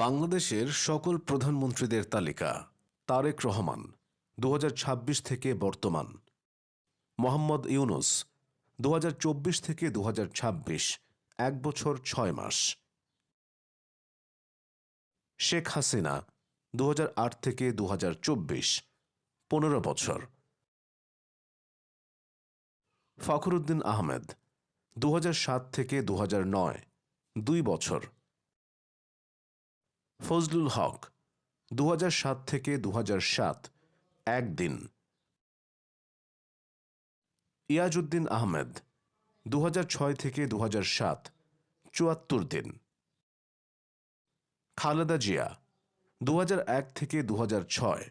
বাংলাদেশের সকল প্রধানমন্ত্রীদের তালিকা। তারেক রহমান 2026 থেকে বর্তমান। মোহাম্মদ ইউনুস 2024 থেকে 2026, 1 বছর 6 মাস। শেখ হাসিনা 2008 থেকে 2024, 15 বছর। ফখরুদ্দিন আহমেদ 2007 থেকে 2009, 2 বছর। ফজলুল হক 2007 থেকে 2007, 1 দিন। ইয়াজউদ্দিন আহমেদ 2006 থেকে 2007, 74 দিন। খালেদা জিয়া 2001 থেকে 2006,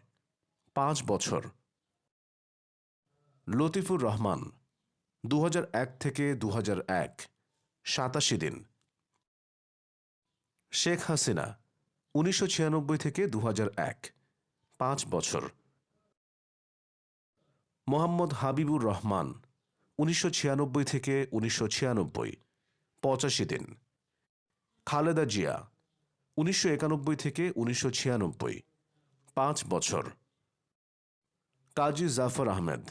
5 বছর। লতিফুর রহমান 2001 থেকে 2001, 87 দিন। শেখ হাসিনা 1996 থেকে 2001, 5 বছর। মোহাম্মদ হাবিবুর রহমান 1996 থেকে 1996, 85 দিন। খালেদা জিয়া 1991 থেকে 1996, 5 বছর। কাজী জাফর আহমেদ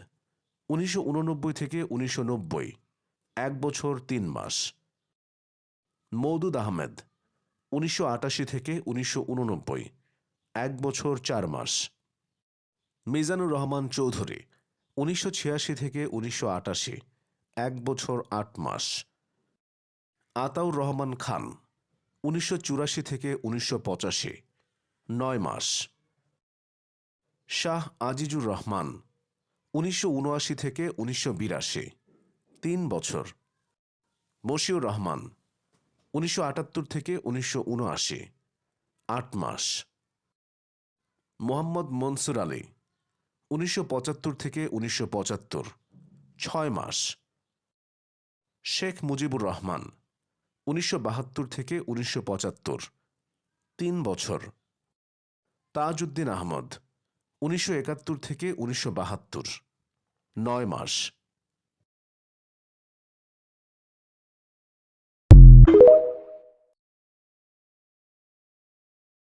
1989 থেকে 1990, 1 বছর 3 মাস। মওদুদ আহমেদ 1988 থেকে 1989, 1 বছর 4 মাস। মিজানুর রহমান চৌধুরী 1986 থেকে 1988, 1 বছর 8 মাস। আতাউর রহমান খান 1984 থেকে 1985, 9 মাস। শাহ আজিজুর রহমান 1979 থেকে 1982, 3 বছর। মশিউর রহমান 1978 থেকে 1979, 8 মাস। মোহাম্মদ মনসুর আলী 1975 থেকে 1975, 6 মাস। শেখ মুজিবুর রহমান 1972 থেকে 1975, 3 বছর। তাজউদ্দিন আহমদ 1971 থেকে 1972, 9 মাস।